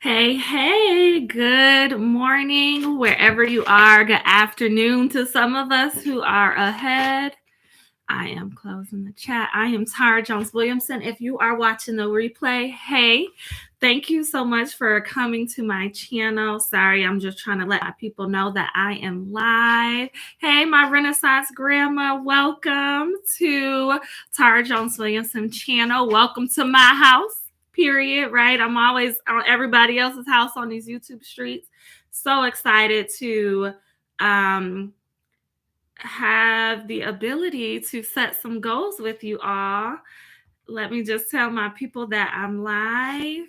Hey, hey, good morning, wherever you are. Good afternoon to some of us who are ahead. I am closing the chat. I am Tara Jones-Williamson. If you are watching the replay, hey, thank you so much for coming to my channel. Sorry, I'm just trying to let my people know that I am live. Hey, my Renaissance grandma, welcome to Tara Jones-Williamson channel. Welcome to my house. Period, right? I'm always on everybody else's house on these YouTube streets. So excited to have the ability to set some goals with you all. Let me just tell my people that I'm live.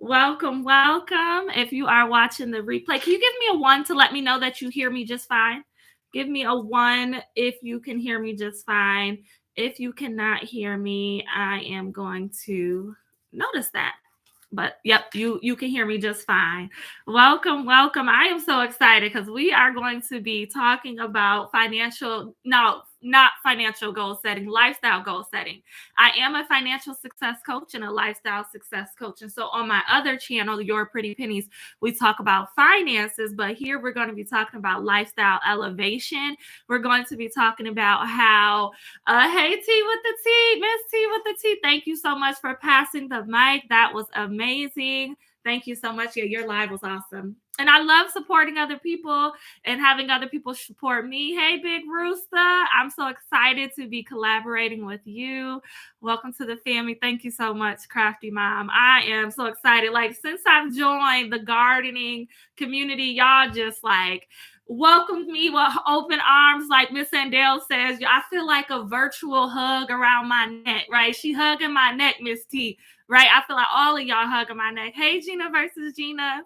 Welcome, welcome. If you are watching the replay, can you give me a 1 to let me know that you hear me just fine? Give me a 1 if you can hear me just fine. If you cannot hear me, I am going to notice that. But yep, you can hear me just fine. Welcome, welcome. I am so excited because we are going to be talking about not financial goal setting, lifestyle goal setting. I am a financial success coach and a lifestyle success coach. And so on my other channel, Your Pretty Pennies, we talk about finances, but here we're going to be talking about lifestyle elevation. We're going to be talking about how, hey, T with the T, Miss T with the T. Thank you so much for passing the mic. That was amazing. Thank you so much. Yeah, your live was awesome. And I love supporting other people and having other people support me. Hey, Big Rooster. I'm so excited to be collaborating with you. Welcome to the family. Thank you so much, Crafty Mom. I am so excited. Like, since I've joined the gardening community, y'all just like welcomed me with open arms. Like Miss Sandell says, I feel like a virtual hug around my neck, right? She hugging my neck, Miss T, right? I feel like all of y'all hugging my neck. Hey, Gina versus Gina.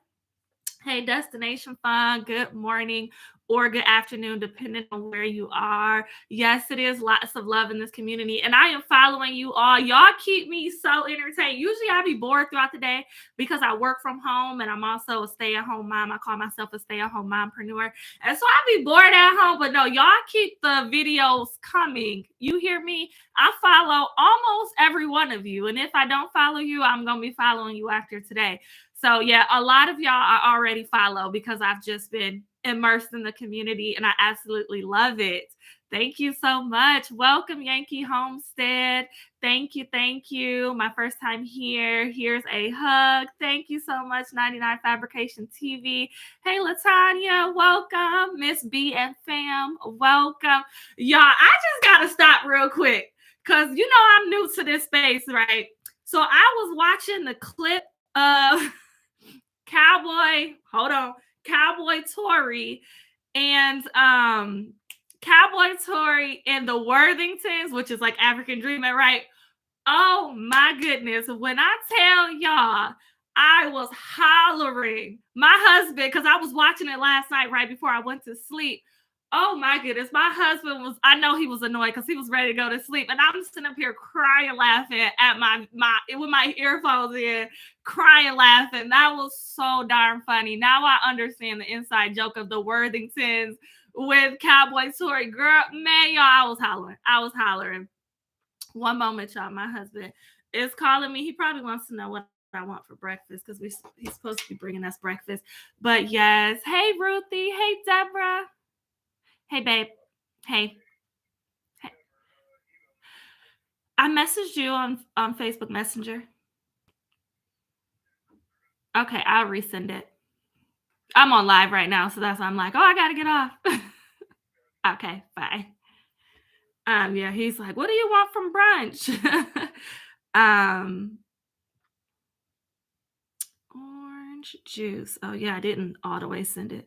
Hey, Destination Fun, good morning or good afternoon, depending on where you are. Yes, it is lots of love in this community, and I am following you all. Y'all keep me so entertained. Usually I be bored throughout the day because I work from home, and I'm also a stay-at-home mom. I call myself a stay-at-home mompreneur, and so I be bored at home, but no, y'all keep the videos coming. You hear me? I follow almost every one of you, and if I don't follow you, I'm going to be following you after today. So yeah, a lot of y'all I already follow because I've just been immersed in the community and I absolutely love it. Thank you so much. Welcome, Yankee Homestead. Thank you. Thank you. My first time here. Here's a hug. Thank you so much, 99 Fabrication TV. Hey, Latanya, welcome. Miss B and fam, welcome. Y'all, I just got to stop real quick because, I'm new to this space, right? So I was watching the clip of Cowboy Tori and Cowboy Tori and the Worthingtons, which is like African Dreaming, right? Oh my goodness. When I tell y'all, I was hollering. My husband, because I was watching it last night right before I went to sleep. Oh my goodness. My husband I know he was annoyed because he was ready to go to sleep. And I'm sitting up here crying, laughing at with my earphones in, crying, laughing. That was so darn funny. Now I understand the inside joke of the Worthingtons with Cowboy Tori. Girl, man, y'all, I was hollering. One moment, y'all. My husband is calling me. He probably wants to know what I want for breakfast because he's supposed to be bringing us breakfast. But yes. Hey, Ruthie. Hey, Deborah. Hey, babe. Hey. I messaged you on Facebook Messenger. Okay, I'll resend it. I'm on live right now, so that's why I'm like, oh, I gotta get off. Okay, bye. Yeah, he's like, what do you want from brunch? Orange juice. Oh yeah, I didn't all the way send it.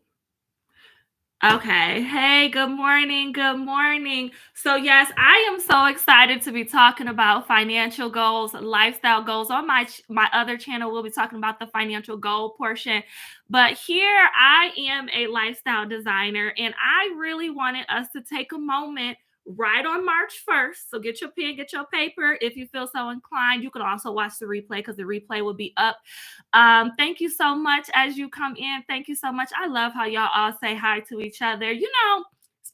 Okay. Hey, good morning. Good morning. So yes, I am so excited to be talking about financial goals, lifestyle goals. On my other channel, we'll be talking about the financial goal portion. But here I am a lifestyle designer, and I really wanted us to take a moment right on March 1st. So get your pen, get your paper. If you feel so inclined, you can also watch the replay because the replay will be up. Thank you so much as you come in. Thank you so much. I love how y'all all say hi to each other.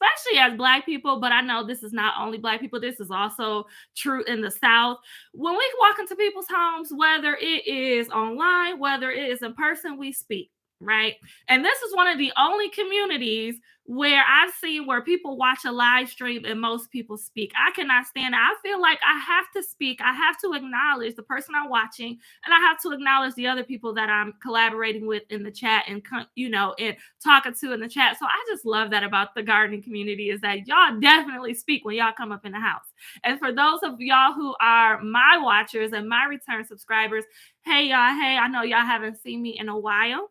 especially as Black people, but I know this is not only Black people, this is also true in the South. When we walk into people's homes, whether it is online, whether it is in person, we speak, right? And this is one of the only communities where I've seen where people watch a live stream and most people speak. I cannot stand it. I feel like I have to speak. I have to acknowledge the person I'm watching, and I have to acknowledge the other people that I'm collaborating with in the chat and, and talking to in the chat. So I just love that about the gardening community, is that y'all definitely speak when y'all come up in the house. And for those of y'all who are my watchers and my return subscribers, hey y'all, hey, I know y'all haven't seen me in a while.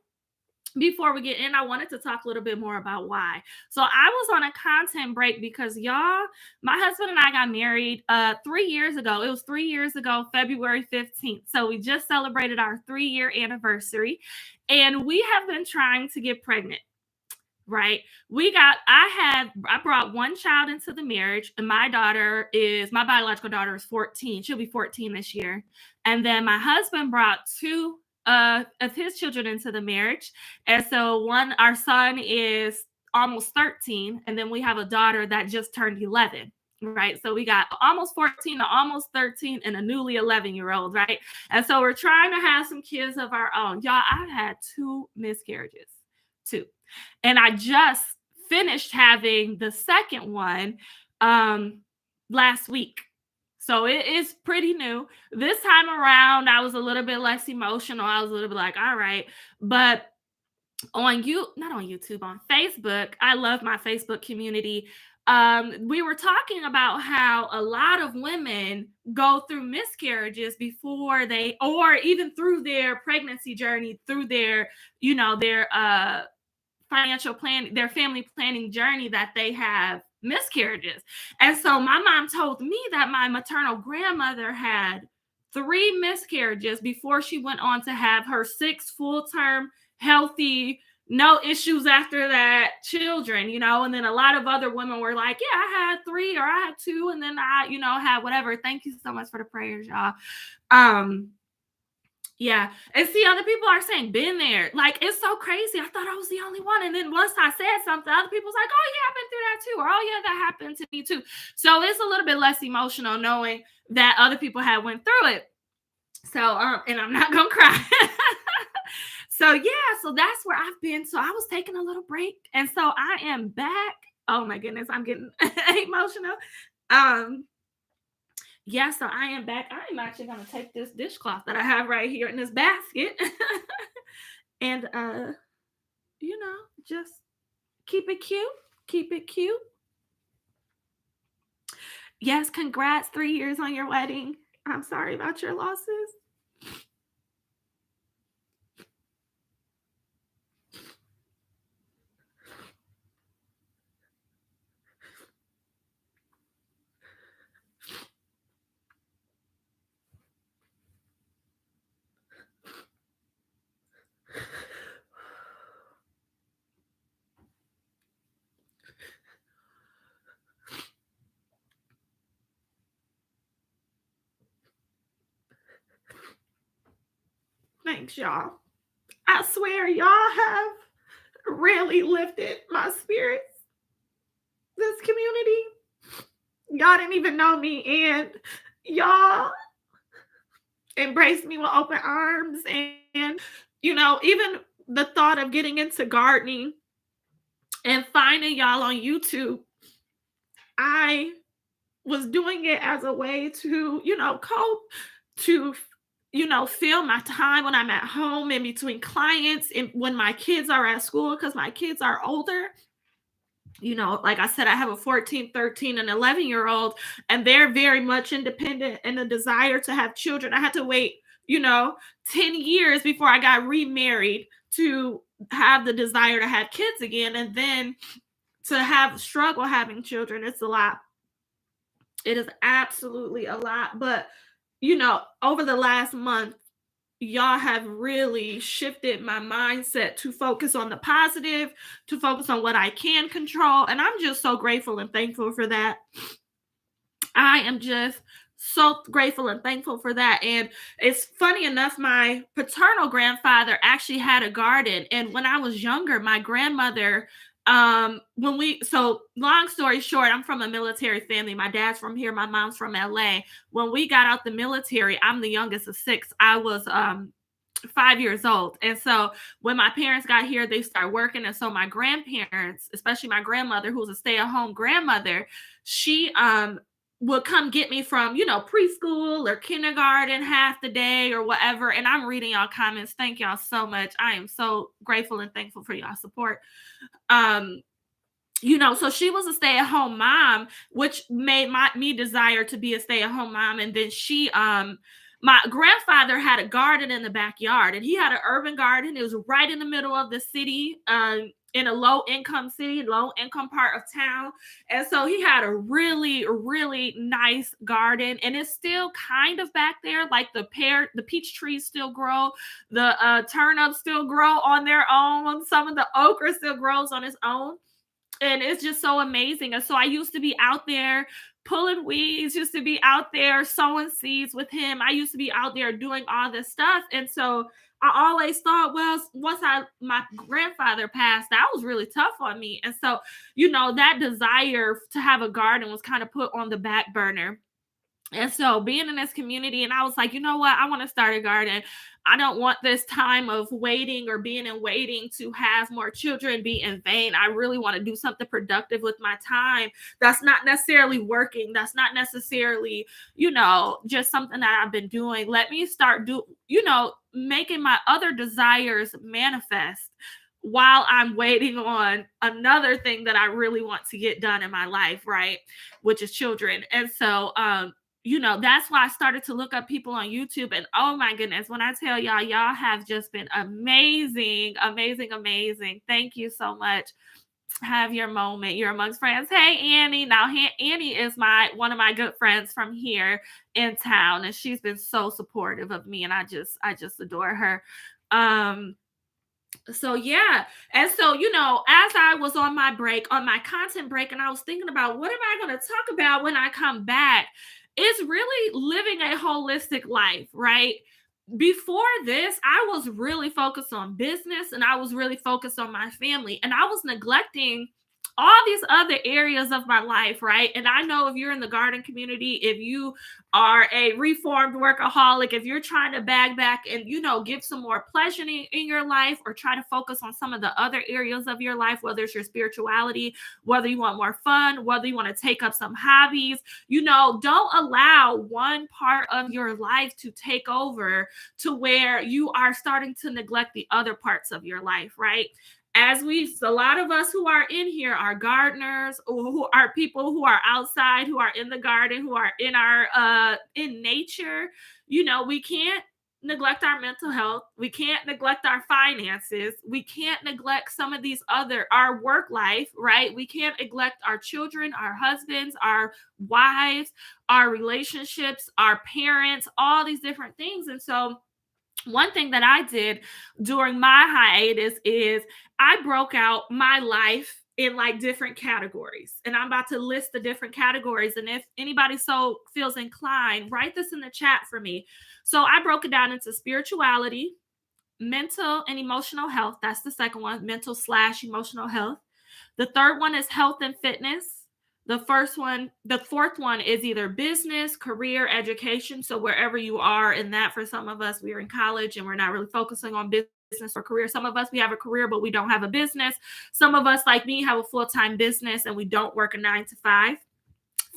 Before we get in, I wanted to talk a little bit more about why. So I was on a content break because y'all, my husband and I got married 3 years ago. It was 3 years ago, February 15th. So we just celebrated our 3-year anniversary, and we have been trying to get pregnant. Right. I brought one child into the marriage, and my biological daughter is 14. She'll be 14 this year. And then my husband brought two of his children into the marriage. And so our son is almost 13, and then we have a daughter that just turned 11. Right. So we got almost 14 to almost 13 and a newly 11-year-old. Right. And so we're trying to have some kids of our own. Y'all, I've had 2 miscarriages. 2. And I just finished having the second one last week. So it is pretty new. This time around, I was a little bit less emotional. I was a little bit like, all right. But not on YouTube, on Facebook, I love my Facebook community. We were talking about how a lot of women go through miscarriages before or even through their pregnancy journey, through their financial plan, their family planning journey, that they have miscarriages. And so my mom told me that my maternal grandmother had 3 miscarriages before she went on to have her 6 full-term, healthy, no issues after that children, and then a lot of other women were like, yeah, I had 3 or I had 2, and then I, had whatever. Thank you so much for the prayers, y'all. Yeah. And see, other people are saying, been there. Like, it's so crazy. I thought I was the only one. And then once I said something, other people's like, oh, yeah, I've been through that too. Or, oh, yeah, that happened to me too. So it's a little bit less emotional knowing that other people had went through it. So, and I'm not going to cry. So, yeah, so that's where I've been. So I was taking a little break. And so I am back. Oh, my goodness, I'm getting emotional. Yeah, so I am back. I'm actually going to take this dishcloth that I have right here in this basket and, just keep it cute. Keep it cute. Yes, congrats, 3 years on your wedding. I'm sorry about your losses. Thanks, y'all. I swear, y'all have really lifted my spirits. This community, y'all didn't even know me, and y'all embraced me with open arms. And, even the thought of getting into gardening and finding y'all on YouTube, I was doing it as a way to, cope, to fill my time when I'm at home in between clients and when my kids are at school, because my kids are older. Like I said, I have a 14, 13, and 11-year-old, and they're very much independent and a desire to have children. I had to wait, 10 years before I got remarried to have the desire to have kids again. And then to have struggle having children, it's a lot. It is absolutely a lot. But, over the last month, y'all have really shifted my mindset to focus on the positive, to focus on what I can control. And I'm just so grateful and thankful for that. I am just so grateful and thankful for that. And it's funny enough, my paternal grandfather actually had a garden. And when I was younger, my grandmother So long story short, I'm from a military family. My dad's from here, my mom's from LA. When we got out the military, I'm the youngest of six. I was 5 years old. And so when my parents got here, they started working. And so my grandparents, especially my grandmother, who was a stay-at-home grandmother, she would come get me from, preschool or kindergarten half the day or whatever. And I'm reading y'all comments. Thank y'all so much. I am so grateful and thankful for y'all support. Um, so she was a stay-at-home mom, which made me desire to be a stay-at-home mom. And then my grandfather had a garden in the backyard, and he had an urban garden. It was right in the middle of the city, in a low-income city, low-income part of town. And so he had a really, really nice garden, and it's still kind of back there. Like the peach trees still grow, the turnips still grow on their own. Some of the okra still grows on its own. And it's just so amazing. And so I used to be out there pulling weeds, used to be out there sowing seeds with him. I used to be out there doing all this stuff. And so I always thought, well, once my grandfather passed, that was really tough on me. And so, that desire to have a garden was kind of put on the back burner. And so being in this community, and I was like, you know what? I want to start a garden. I don't want this time of waiting or being in waiting to have more children be in vain. I really want to do something productive with my time. That's not necessarily working. That's not necessarily, just something that I've been doing. Let me start making my other desires manifest while I'm waiting on another thing that I really want to get done in my life, right? Which is children. And so, that's why I started to look up people on YouTube. And oh my goodness, when I tell y'all have just been amazing, amazing, amazing. Thank you so much. Have your moment. You're amongst friends. Hey, Annie. Now, Annie is one of my good friends from here in town, and she's been so supportive of me, and I just adore her. So yeah. And so, as I was on my content break, and I was thinking about what am I going to talk about when I come back, it's really living a holistic life, right? Before this, I was really focused on business, and I was really focused on my family, and I was neglecting all these other areas of my life, right? And I know if you're in the garden community, if you are a reformed workaholic, if you're trying to bag back and, give some more pleasure in your life, or try to focus on some of the other areas of your life, whether it's your spirituality, whether you want more fun, whether you want to take up some hobbies, don't allow one part of your life to take over to where you are starting to neglect the other parts of your life, right? A lot of us who are in here are gardeners, or who are people who are outside, who are in the garden, who are in nature. We can't neglect our mental health. We can't neglect our finances. We can't neglect some of our work life, right? We can't neglect our children, our husbands, our wives, our relationships, our parents, all these different things. And so one thing that I did during my hiatus is I broke out my life in like different categories. And I'm about to list the different categories. And if anybody so feels inclined, write this in the chat for me. So I broke it down into spirituality, mental and emotional health. That's the second one, mental/emotional health. The third one is health and fitness. The fourth one is either business, career, education. So wherever you are in that, for some of us, we're in college and we're not really focusing on business or career. Some of us, we have a career, but we don't have a business. Some of us, like me, have a full-time business and we don't work a 9 to 5.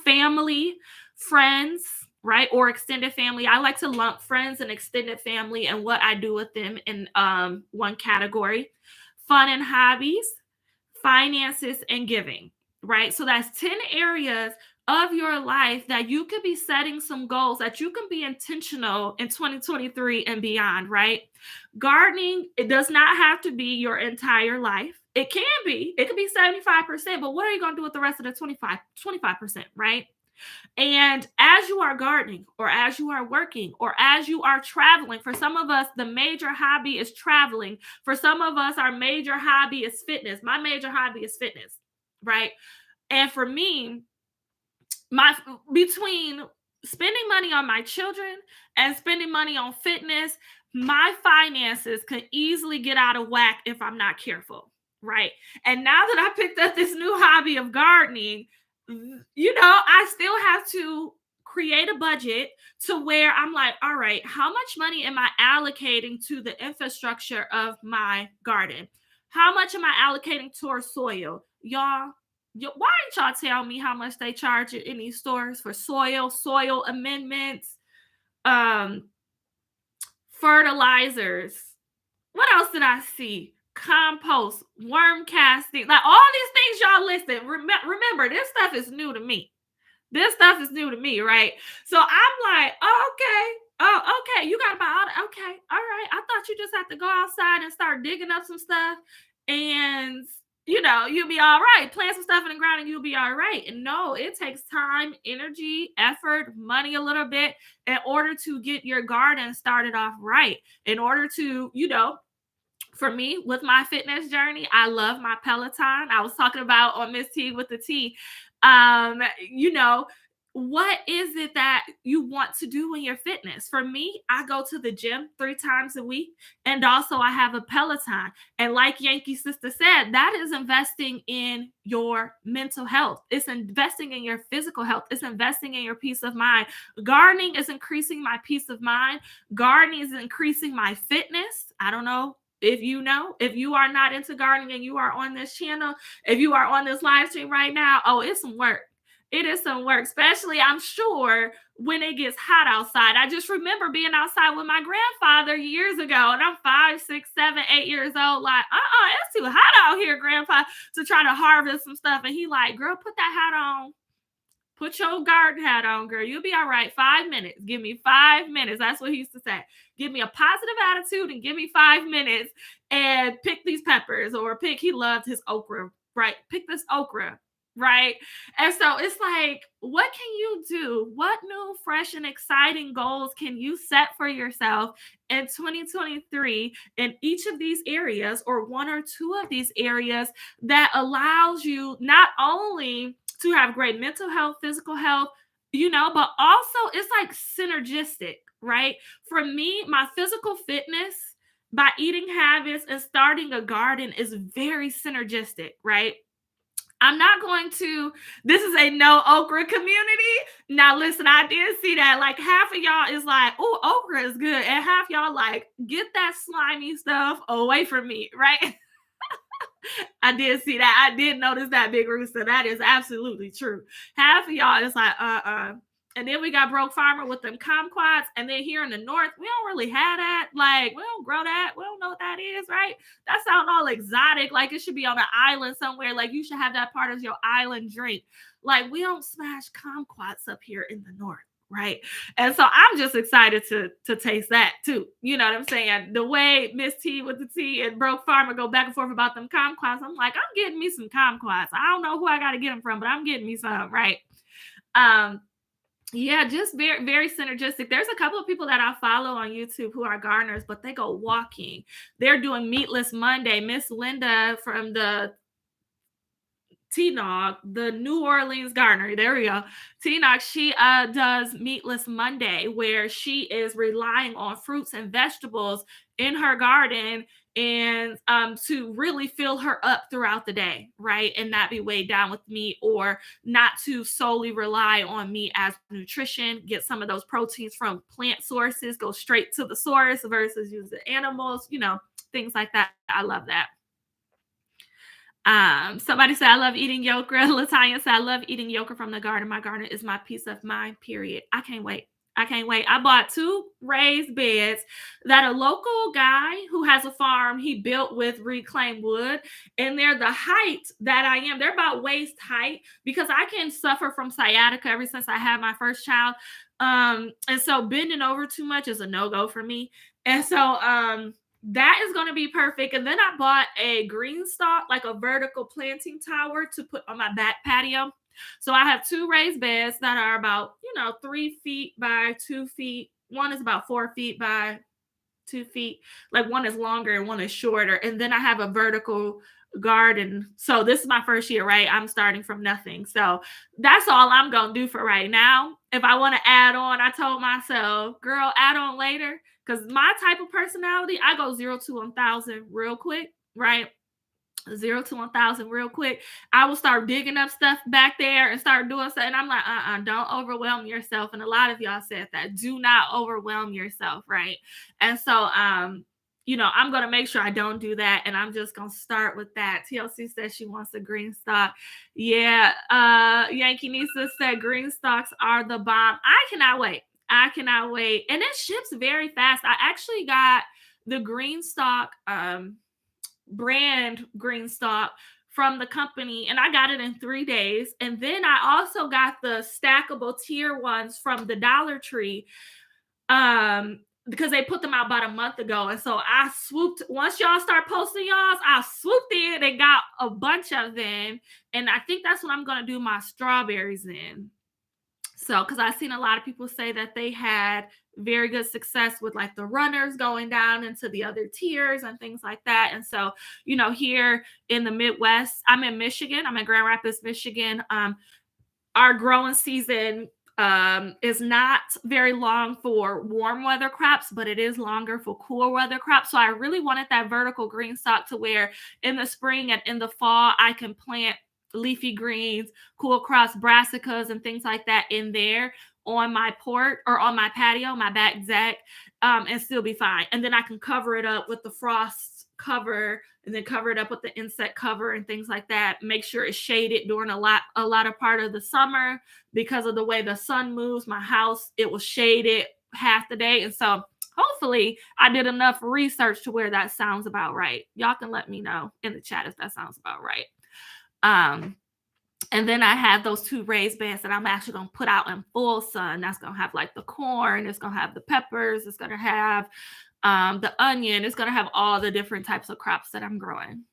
Family, friends, right? Or extended family. I like to lump friends and extended family and what I do with them in one category. Fun and hobbies, finances, and giving. Right? So that's 10 areas of your life that you could be setting some goals, that you can be intentional in 2023 and beyond, right? Gardening, it does not have to be your entire life. It can be. It could be 75%, but what are you going to do with the rest of the 25%, right? And as you are gardening, or as you are working, or as you are traveling, for some of us, the major hobby is traveling. For some of us, our major hobby is fitness. My major hobby is fitness. Right. And for me, between spending money on my children and spending money on fitness, my finances can easily get out of whack if I'm not careful. right? And now that I picked up this new hobby of gardening, I still have to create a budget to where I'm like, all right, how much money am I allocating to the infrastructure of my garden? How much am I allocating towards soil? Why didn't y'all tell me how much they charge in these stores for soil amendments, um, fertilizers? What else did I see? Compost, worm casting, like all these things y'all listed. Remember, this stuff is new to me. This stuff is new to me, right? So I'm like, oh, okay. Oh, okay. You got about okay. All right. I thought you just have to go outside and start digging up some stuff and you'll be all right. Plant some stuff in the ground and you'll be all right. And no, it takes time, energy, effort, money a little bit in order to get your garden started off right. In order to, for me with my fitness journey, I love my Peloton. I was talking about on Miss T with the T. You know, what is it that you want to do in your fitness? For me, I go to the gym 3 times a week, and also I have a Peloton. And like Yankee Sister said, that is investing in your mental health. It's investing in your physical health. It's investing in your peace of mind. Gardening is increasing my peace of mind. Gardening is increasing my fitness. I don't know if you are not into gardening and you are on this channel, if you are on this live stream right now, oh, it's some work. It is some work, especially I'm sure when it gets hot outside. I just remember being outside with my grandfather years ago, and I'm 5, 6, 7, 8 years old. Like, it's too hot out here, Grandpa, to try to harvest some stuff. And he like, girl, put that hat on. Put your garden hat on, girl. You'll be all right. 5 minutes. Give me 5 minutes. That's what he used to say. Give me a positive attitude and give me 5 minutes and pick these peppers he loved his okra, right? Pick this okra, right? And so it's like, what can you do? What new, fresh, and exciting goals can you set for yourself in 2023 in each of these areas or one or two of these areas that allows you not only to have great mental health, physical health, but also it's like synergistic, right? For me, my physical fitness by eating habits and starting a garden is very synergistic, right? I'm not going to, this is a no okra community. Now, listen, I did see that. Like half of y'all is like, oh, okra is good. And half y'all like, get that slimy stuff away from me, right? I did see that. I did notice that, Big Rooster. That is absolutely true. Half of y'all is like, And then we got Broke Farmer with them kumquats. And then here in the north, we don't really have that. Like, we don't grow that. We don't know what that is, right? That sounds all exotic. Like it should be on an island somewhere. Like you should have that part of your island drink. Like we don't smash kumquats up here in the north. Right. And so I'm just excited to taste that too. You know what I'm saying? The way Miss T with the T and Broke Farmer go back and forth about them kumquats, I'm like, I'm getting me some kumquats. I don't know who I got to get them from, but I'm getting me some, right? Yeah, just very, very synergistic. There's a couple of people that I follow on YouTube who are gardeners, but they go walking. They're doing Meatless Monday. Miss Linda from the T-Nog, the New Orleans gardener. There we go. T-Nog, she does Meatless Monday, where she is relying on fruits and vegetables in her garden and to really fill her up throughout the day, right? And not be weighed down with meat, or not to solely rely on meat as nutrition. Get some of those proteins from plant sources, go straight to the source versus use the animals, things like that. I love that. Somebody said, I love eating yokra. Latanya said, I love eating yokra from the garden. My garden is my peace of mind, period. I can't wait. I bought 2 raised beds that a local guy who has a farm, he built with reclaimed wood. And they're the height that I am. They're about waist height because I can suffer from sciatica ever since I had my first child. And so bending over too much is a no-go for me. And so, that is going to be perfect. And then I bought a green stalk, like a vertical planting tower to put on my back patio. So I have 2 raised beds that are about, 3 feet by 2 feet. One is about 4 feet by 2 feet. Like one is longer and one is shorter. And then I have a vertical garden. So this is my first year, right? I'm starting from nothing. So that's all I'm going to do for right now. If I want to add on, I told myself, girl, add on later. Because my type of personality, I go 0 to 1,000 real quick, right? 0 to 1,000 real quick. I will start digging up stuff back there and start doing stuff. And I'm like, don't overwhelm yourself. And a lot of y'all said that. Do not overwhelm yourself, right? And so, I'm going to make sure I don't do that. And I'm just going to start with that. TLC says she wants a green stock. Yeah. Yankee Nisa said green stocks are the bomb. I cannot wait. And it ships very fast. I actually got the green stock, brand green stock from the company, and I got it in 3 days. And then I also got the stackable tier ones from the Dollar Tree, because they put them out about a month ago. And so I swooped, once y'all start posting y'all's, I swooped in and got a bunch of them. And I think that's what I'm going to do my strawberries in. So, because I've seen a lot of people say that they had very good success with like the runners going down into the other tiers and things like that. And so, here in the Midwest, I'm in Michigan. I'm in Grand Rapids, Michigan. Our growing season is not very long for warm weather crops, but it is longer for cool weather crops. So I really wanted that vertical green stock to where in the spring and in the fall, I can plant leafy greens, cool crops, brassicas, and things like that in there on my porch or on my patio, my back deck, and still be fine. And then I can cover it up with the frost cover, and then cover it up with the insect cover and things like that. Make sure it's shaded during a lot of part of the summer because of the way the sun moves. My house, it was shaded half the day. And so hopefully I did enough research to where that sounds about right. Y'all can let me know in the chat if that sounds about right. And then I have those 2 raised beds that I'm actually going to put out in full sun. That's going to have like the corn, it's going to have the peppers, it's going to have the onion, it's going to have all the different types of crops that I'm growing.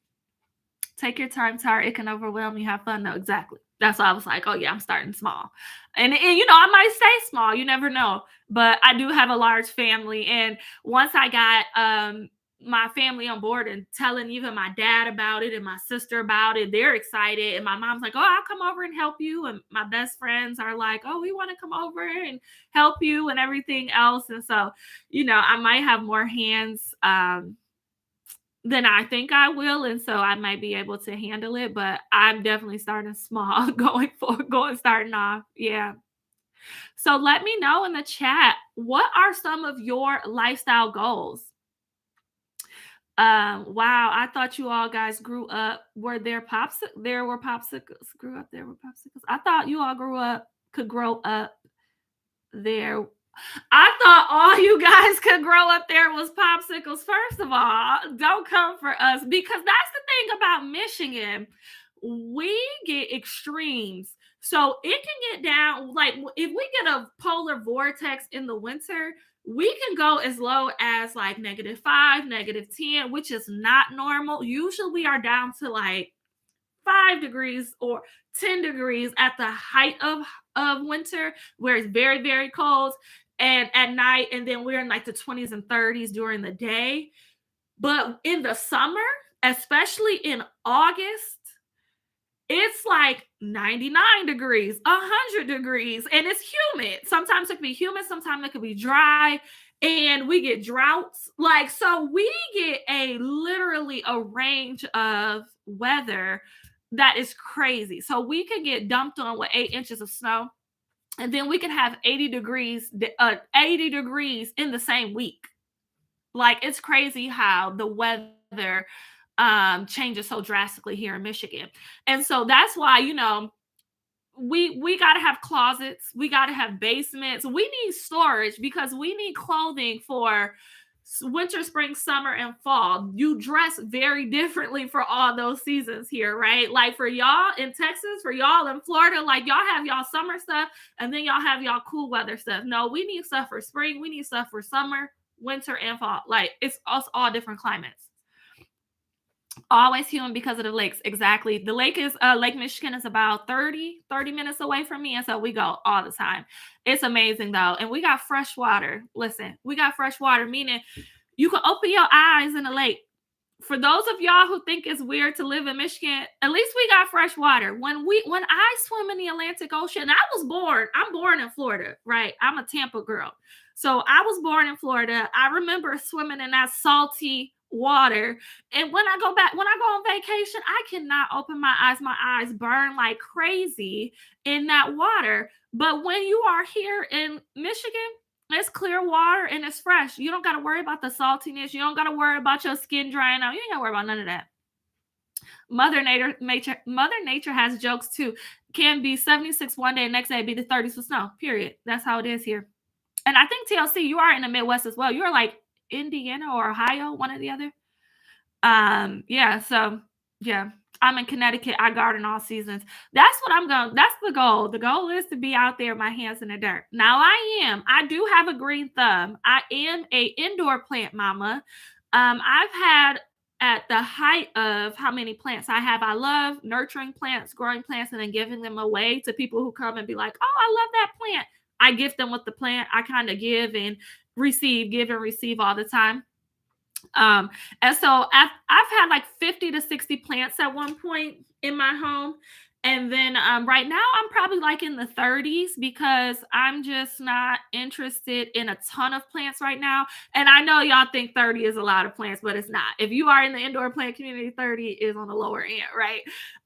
Take your time, Tara. It can overwhelm you. Have fun. No, exactly. That's why I was like, oh yeah, I'm starting small. And I might stay small. You never know. But I do have a large family. And once I got my family on board and telling even my dad about it and my sister about it, they're excited. And my mom's like, oh, I'll come over and help you. And my best friends are like, oh, we want to come over and help you and everything else. And so, I might have more hands than I think I will. And so I might be able to handle it, but I'm definitely starting small starting off. Yeah. So let me know in the chat, what are some of your lifestyle goals? Wow, I thought you all guys grew up. Were there popsicles? There were popsicles. Grew up there were popsicles. I thought you all could grow up there. I thought all you guys could grow up there was popsicles. First of all, don't come for us, because that's the thing about Michigan. We get extremes. So it can get down, like if we get a polar vortex in the winter, we can go as low as like -5, -10, which is not normal. Usually we are down to like 5 degrees or 10 degrees at the height of winter, where it's very, very cold and at night. And then we're in like the 20s and 30s during the day. But in the summer, especially in August, it's like 99 degrees, 100 degrees, and it's humid. Sometimes it could be humid, sometimes it could be dry, and we get droughts. So we get literally a range of weather that is crazy. So we could get dumped on with 8 inches of snow, and then we can have 80 degrees in the same week. Like, it's crazy how the weather changes so drastically here in Michigan. And so that's why, we got to have closets, we got to have basements, we need storage, because we need clothing for winter, spring, summer, and fall. You dress very differently for all those seasons here, right? Like for y'all in Texas, for y'all in Florida, like y'all have y'all summer stuff, and then y'all have y'all cool weather stuff. No, we need stuff for spring, we need stuff for summer, winter, and fall. Like, it's all different climates. Always humid because of the lakes. Exactly. The lake is Lake Michigan is about 30 minutes away from me. And so we go all the time. It's amazing though. And we got fresh water. Listen, we got fresh water, meaning you can open your eyes in the lake. For those of y'all who think it's weird to live in Michigan, at least we got fresh water. When I swim in the Atlantic Ocean, I'm born in Florida, right? I'm a Tampa girl. So I was born in Florida. I remember swimming in that salty water. And when I go on vacation, I cannot open my eyes. My eyes burn like crazy in that water. But when you are here in Michigan, it's clear water and it's fresh. You don't got to worry about the saltiness. You don't got to worry about your skin drying out. You ain't got to worry about none of that. Mother Nature has jokes too. Can be 76 one day, next day be the 30s with snow. Period. That's how it is here. And I think TLC, you are in the Midwest as well. You're like Indiana or Ohio, one or the other. Yeah, so yeah. I'm in Connecticut. I garden all seasons. That's what I'm going. That's the goal. The goal is to be out there, my hands in the dirt. Now I do have a green thumb. I am a indoor plant mama. I've had at the height of how many plants I have. I love nurturing plants, growing plants, and then giving them away to people who come and be like, "Oh, I love that plant." I gift them with the plant. I kind of give and receive all the time. Um, and so I've had like 50 to 60 plants at one point in my home. And then right now I'm probably like in the 30s because I'm just not interested in a ton of plants right now. And I know y'all think 30 is a lot of plants, but it's not. If you are in the indoor plant community, 30 is on the lower end, right?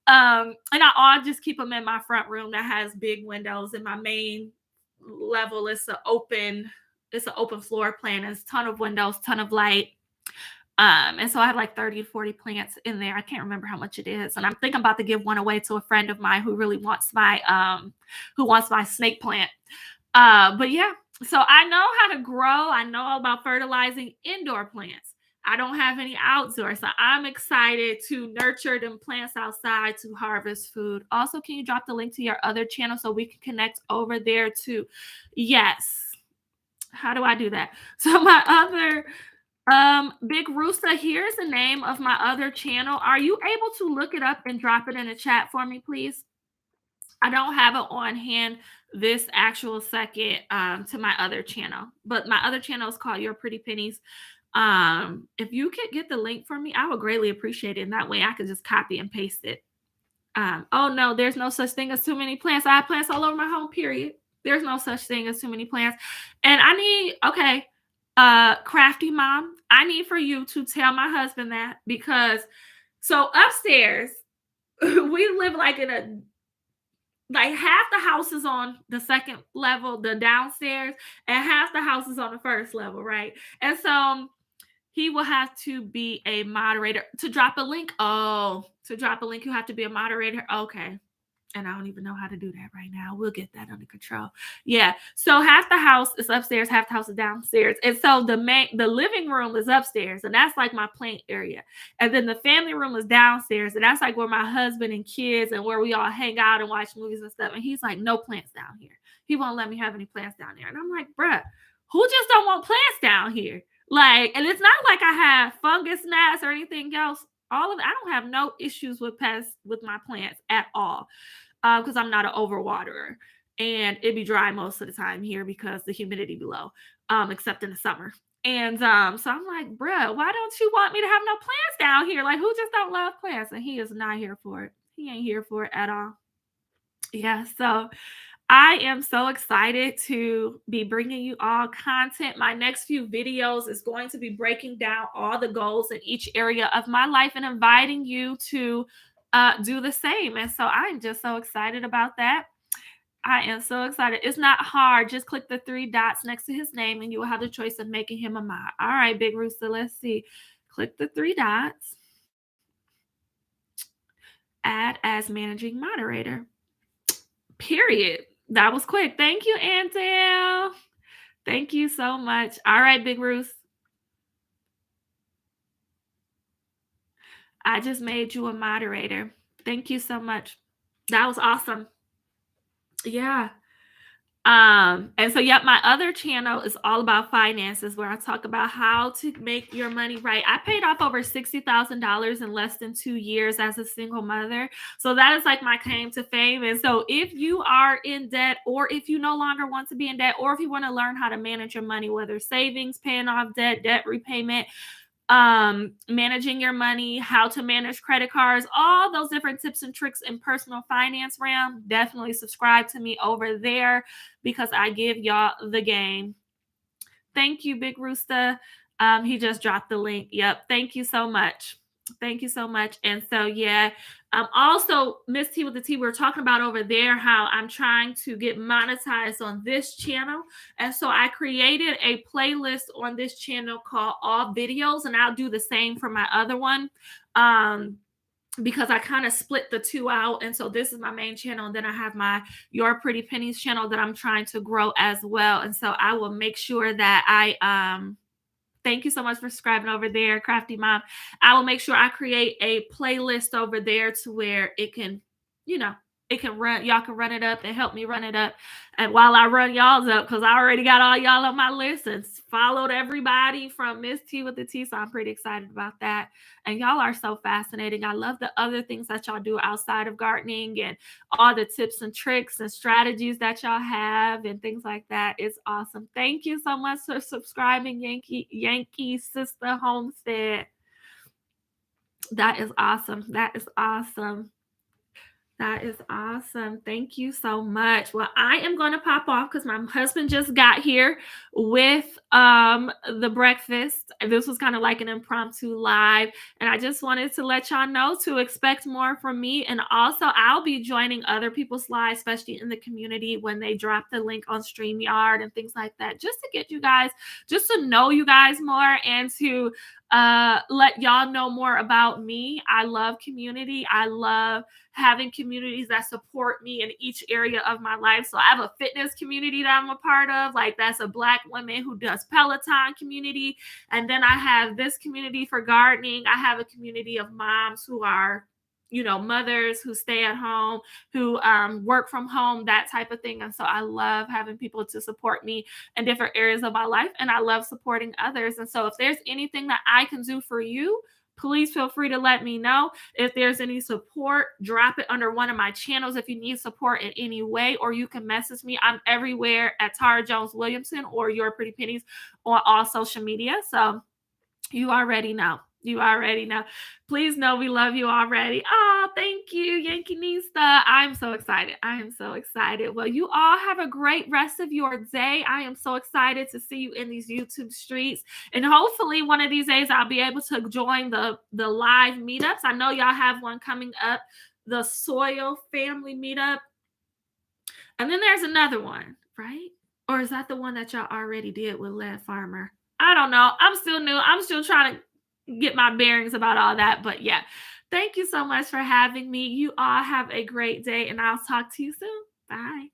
And I'll just keep them in my front room that has big windows. And my main level is it's an open floor plan. It's a ton of windows, ton of light. And so I have like 30 to 40 plants in there. I can't remember how much it is. And I'm thinking about to give one away to a friend of mine who really wants my snake plant. But yeah, so I know how to grow. I know all about fertilizing indoor plants. I don't have any outdoor. So I'm excited to nurture them plants outside to harvest food. Also, can you drop the link to your other channel so we can connect over there too? Yes. How do I do that? So my other Big Rooster, here's the name of my other channel. Are you able to look it up and drop it in the chat for me, please? I don't have it on hand this actual second to my other channel, but my other channel is called Your Pretty Pennies. If you could get the link for me, I would greatly appreciate it. And that way I could just copy and paste it. Oh no, there's no such thing as too many plants. I have plants all over my home, period. There's no such thing as too many plants. And crafty mom, I need for you to tell my husband that because so upstairs, we live like half the house is on the second level, the downstairs, and half the house is on the first level, right? And so he will have to be a moderator to drop a link. Oh, to drop a link, you have to be a moderator. Okay. And I don't even know how to do that right now. We'll get that under control. Yeah. So half the house is upstairs, half the house is downstairs. And so the living room is upstairs, and that's like my plant area. And then the family room is downstairs, and that's like where my husband and kids and where we all hang out and watch movies and stuff. And he's like, no plants down here. He won't let me have any plants down there. And I'm like, bruh, who just don't want plants down here? Like, and it's not like I have fungus gnats or anything else. I don't have no issues with pests with my plants at all. Because I'm not an overwaterer, and it be dry most of the time here because the humidity below, except in the summer. And so I'm like, bruh, why don't you want me to have no plants down here? Like, who just don't love plants? And he is not here for it. He ain't here for it at all. Yeah, so I am so excited to be bringing you all content. My next few videos is going to be breaking down all the goals in each area of my life and inviting you to do the same. And so I'm just so excited about that. I am so excited. It's not hard. Just click the 3 dots next to his name and you will have the choice of making him a mod. All right, Big Rooster, let's see. Click the 3 dots. Add as managing moderator. Period. That was quick. Thank you, Antel. Thank you so much. All right, Big Rooster. I just made you a moderator. Thank you so much. That was awesome. Yeah. And so, yep, my other channel is all about finances where I talk about how to make your money right. I paid off over $60,000 in less than 2 years as a single mother. So that is like my claim to fame. And so if you are in debt, or if you no longer want to be in debt, or if you want to learn how to manage your money, whether savings, paying off debt repayment, managing your money, how to manage credit cards, all those different tips and tricks in personal finance realm, definitely subscribe to me over there because I give y'all the game. Thank you, Big Rooster. He just dropped the link. Yep. Thank you so much. Thank you so much. And so, yeah, also, Miss T with the T, we are talking about over there how I'm trying to get monetized on this channel. And so I created a playlist on this channel called All Videos, and I'll do the same for my other one. Because I kind of split the two out. And so this is my main channel. And then I have my Your Pretty Pennies channel that I'm trying to grow as well. And so I will make sure that thank you so much for subscribing over there, Crafty Mom. I will make sure I create a playlist over there to where it can, it can run, y'all can run it up and help me run it up. And while I run y'all's up, because I already got all y'all on my list and followed everybody from Miss T with the T. So I'm pretty excited about that. And y'all are so fascinating. I love the other things that y'all do outside of gardening and all the tips and tricks and strategies that y'all have and things like that. It's awesome. Thank you so much for subscribing, Yankee Sister Homestead. That is awesome. That is awesome. That is awesome. Thank you so much. Well, I am going to pop off because my husband just got here with the breakfast. This was kind of like an impromptu live, and I just wanted to let y'all know to expect more from me. And also, I'll be joining other people's lives, especially in the community, when they drop the link on StreamYard and things like that, just to get you guys, just to know you guys more and to let y'all know more about me. I love community. I love having communities that support me in each area of my life. So I have a fitness community that I'm a part of. Like, that's a Black woman who does Peloton community. And then I have this community for gardening. I have a community of moms who are, mothers who stay at home, who work from home, that type of thing. And so I love having people to support me in different areas of my life. And I love supporting others. And so if there's anything that I can do for you, please feel free to let me know. If there's any support, drop it under one of my channels if you need support in any way, or you can message me. I'm everywhere at Tara Jones-Williamson or Your Pretty Pennies on all social media. So you already know. You already know. Please know we love you already. Oh, thank you, Yankinista. I'm so excited. I am so excited. Well, you all have a great rest of your day. I am so excited to see you in these YouTube streets. And hopefully one of these days I'll be able to join the live meetups. I know y'all have one coming up, the Soil Family Meetup. And then there's another one, right? Or is that the one that y'all already did with Lead Farmer? I don't know. I'm still new. I'm still trying to get my bearings about all that. But yeah, thank you so much for having me. You all have a great day, and I'll talk to you soon. Bye.